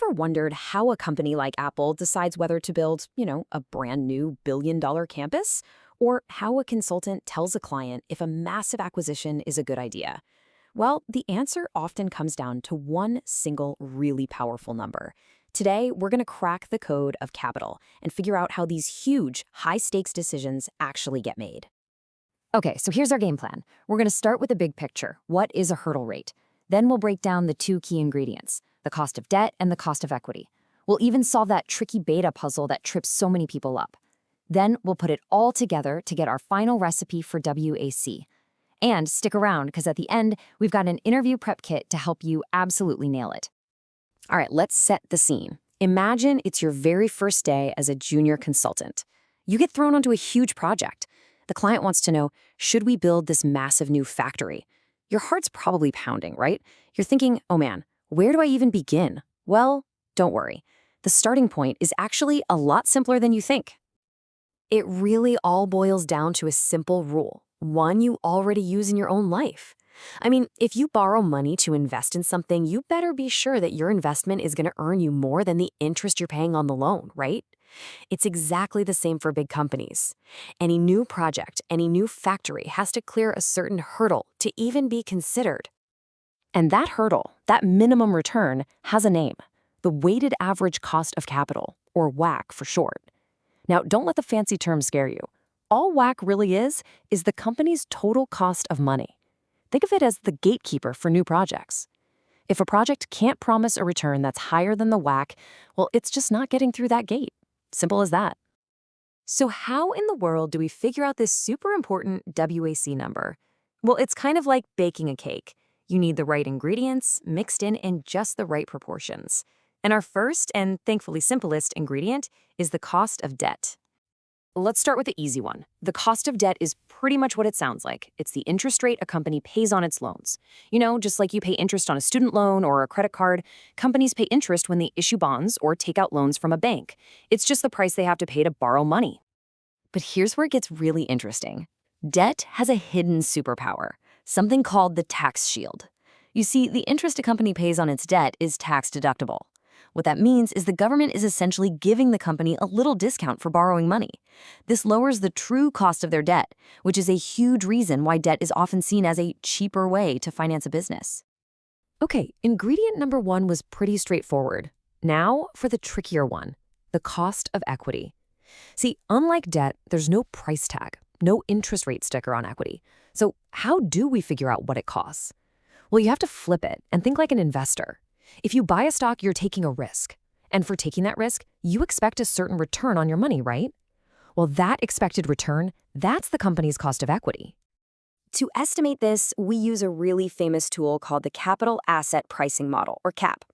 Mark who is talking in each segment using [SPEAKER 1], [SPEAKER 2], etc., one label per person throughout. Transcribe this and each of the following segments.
[SPEAKER 1] ever wondered how a company like Apple decides whether to build, a brand new billion-dollar campus? Or how a consultant tells a client if a massive acquisition is a good idea? Well, the answer often comes down to one single really powerful number. Today, we're going to crack the code of capital and figure out how these huge, high-stakes decisions actually get made.
[SPEAKER 2] Okay, so here's our game plan. We're going to start with the big picture. What is a hurdle rate? Then we'll break down the two key ingredients, the cost of debt and the cost of equity. We'll even solve that tricky beta puzzle that trips so many people up. Then we'll put it all together to get our final recipe for WACC. And stick around, because at the end, we've got an interview prep kit to help you absolutely nail it.
[SPEAKER 1] All right, let's set the scene. Imagine it's your very first day as a junior consultant. You get thrown onto a huge project. The client wants to know, should we build this massive new factory? Your heart's probably pounding, right? You're thinking, oh man, where do I even begin? Well, don't worry. The starting point is actually a lot simpler than you think. It really all boils down to a simple rule, one you already use in your own life. I mean, if you borrow money to invest in something, you better be sure that your investment is going to earn you more than the interest you're paying on the loan, right? It's exactly the same for big companies. Any new project, any new factory has to clear a certain hurdle to even be considered. And that hurdle, that minimum return, has a name: the weighted average cost of capital, or WACC for short. Now, don't let the fancy term scare you. All WACC really is the company's total cost of money. Think of it as the gatekeeper for new projects. If a project can't promise a return that's higher than the WACC, well, it's just not getting through that gate. Simple as that. So how in the world do we figure out this super important WACC number? Well, it's kind of like baking a cake. You need the right ingredients mixed in just the right proportions. And our first and thankfully simplest ingredient is the cost of debt. Let's start with the easy one. The cost of debt is pretty much what it sounds like. It's the interest rate a company pays on its loans. Just like you pay interest on a student loan or a credit card, companies pay interest when they issue bonds or take out loans from a bank. It's just the price they have to pay to borrow money. But here's where it gets really interesting. Debt has a hidden superpower, something called the tax shield. You see, the interest a company pays on its debt is tax deductible. What that means is the government is essentially giving the company a little discount for borrowing money. This lowers the true cost of their debt, which is a huge reason why debt is often seen as a cheaper way to finance a business. Okay, ingredient number one was pretty straightforward. Now for the trickier one, the cost of equity. See, unlike debt, there's no price tag, no interest rate sticker on equity. So how do we figure out what it costs? Well, you have to flip it and think like an investor. If you buy a stock, you're taking a risk. And for taking that risk, you expect a certain return on your money, right? Well, that expected return, that's the company's cost of equity. To estimate this, we use a really famous tool called the Capital Asset Pricing Model, or CAP.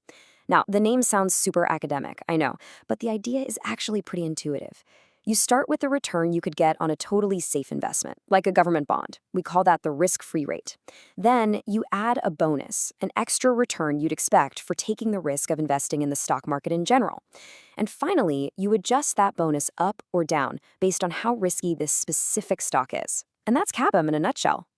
[SPEAKER 1] Now, the name sounds super academic, I know, but the idea is actually pretty intuitive. You start with the return you could get on a totally safe investment, like a government bond. We call that the risk-free rate. Then you add a bonus, an extra return you'd expect for taking the risk of investing in the stock market in general. And finally, you adjust that bonus up or down based on how risky this specific stock is. And that's CAPM in a nutshell.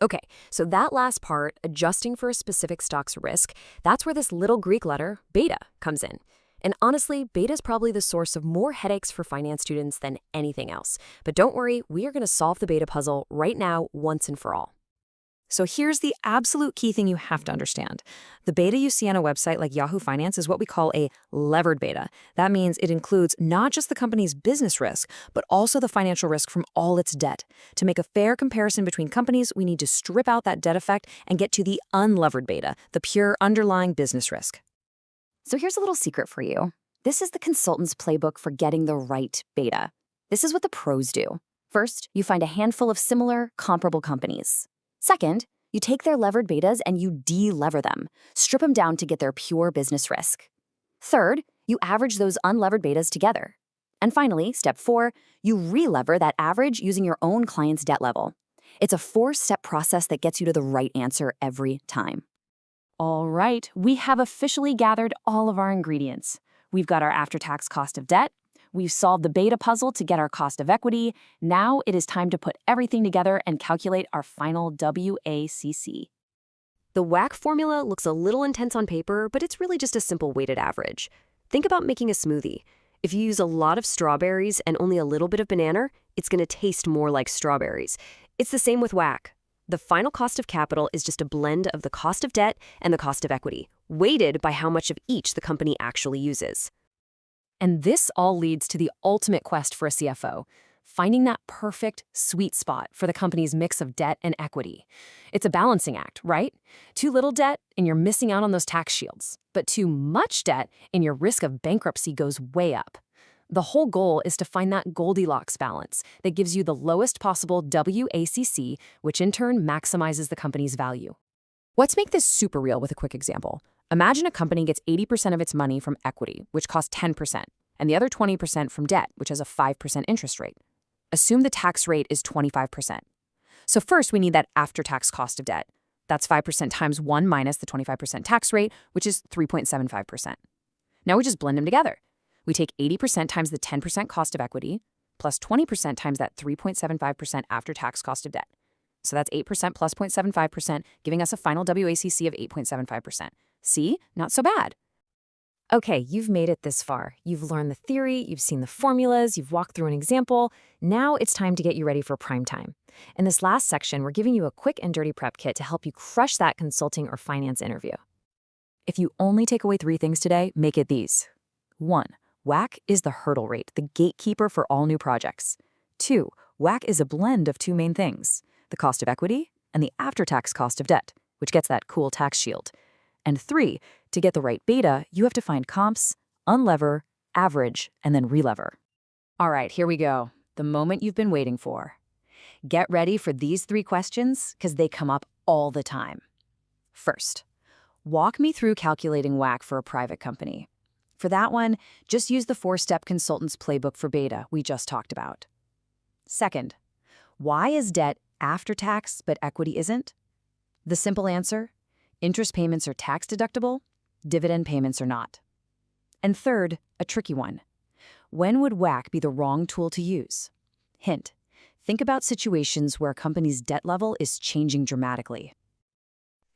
[SPEAKER 1] Okay, so that last part, adjusting for a specific stock's risk, that's where this little Greek letter, beta, comes in. And honestly, beta is probably the source of more headaches for finance students than anything else. But don't worry, we are going to solve the beta puzzle right now, once and for all. So here's the absolute key thing you have to understand. The beta you see on a website like Yahoo Finance is what we call a levered beta. That means it includes not just the company's business risk, but also the financial risk from all its debt. To make a fair comparison between companies, we need to strip out that debt effect and get to the unlevered beta, the pure underlying business risk.
[SPEAKER 2] So here's a little secret for you. This is the consultant's playbook for getting the right beta. This is what the pros do. First, you find a handful of similar, comparable companies. Second, you take their levered betas and you de-lever them, strip them down to get their pure business risk. Third, you average those unlevered betas together. And finally, step 4, you re-lever that average using your own client's debt level. It's a 4-step process that gets you to the right answer every time. All right, we have officially gathered all of our ingredients. We've got our after-tax cost of debt. We've solved the beta puzzle to get our cost of equity. Now it is time to put everything together and calculate our final WACC.
[SPEAKER 3] The WACC formula looks a little intense on paper, but it's really just a simple weighted average. Think about making a smoothie. If you use a lot of strawberries and only a little bit of banana, it's going to taste more like strawberries. It's the same with WACC. The final cost of capital is just a blend of the cost of debt and the cost of equity, weighted by how much of each the company actually uses.
[SPEAKER 1] And this all leads to the ultimate quest for a CFO, finding that perfect sweet spot for the company's mix of debt and equity. It's a balancing act, right? Too little debt and you're missing out on those tax shields, but too much debt and your risk of bankruptcy goes way up. The whole goal is to find that Goldilocks balance that gives you the lowest possible WACC, which in turn maximizes the company's value. Let's make this super real with a quick example. Imagine a company gets 80% of its money from equity, which costs 10%, and the other 20% from debt, which has a 5% interest rate. Assume the tax rate is 25%. So first, we need that after-tax cost of debt. That's 5% times 1 minus the 25% tax rate, which is 3.75%. Now we just blend them together. We take 80% times the 10% cost of equity, plus 20% times that 3.75% after-tax cost of debt. So that's 8% plus 0.75%, giving us a final WACC of 8.75%. See? Not so bad.
[SPEAKER 2] Okay, you've made it this far. You've learned the theory, you've seen the formulas, you've walked through an example. Now it's time to get you ready for prime time. In this last section, we're giving you a quick and dirty prep kit to help you crush that consulting or finance interview.
[SPEAKER 1] If you only take away 3 things today, make it these. 1. WACC is the hurdle rate, the gatekeeper for all new projects. 2. WACC is a blend of 2 main things, the cost of equity and the after-tax cost of debt, which gets that cool tax shield. And 3, to get the right beta, you have to find comps, unlever, average, and then relever. All right, here we go. The moment you've been waiting for. Get ready for these 3 questions because they come up all the time. First, walk me through calculating WACC for a private company. For that one, just use the 4-step consultant's playbook for beta we just talked about. Second, why is debt after tax but equity isn't? The simple answer: interest payments are tax deductible, dividend payments are not. And third, a tricky one. When would WACC be the wrong tool to use? Hint: think about situations where a company's debt level is changing dramatically.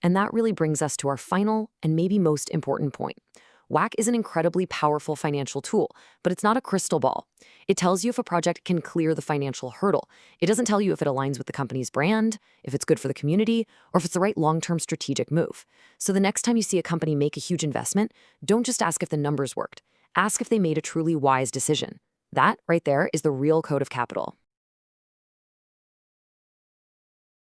[SPEAKER 3] And that really brings us to our final and maybe most important point. WACC is an incredibly powerful financial tool, but it's not a crystal ball. It tells you if a project can clear the financial hurdle. It doesn't tell you if it aligns with the company's brand, if it's good for the community, or if it's the right long-term strategic move. So the next time you see a company make a huge investment, don't just ask if the numbers worked. Ask if they made a truly wise decision. That, right there, is the real code of capital.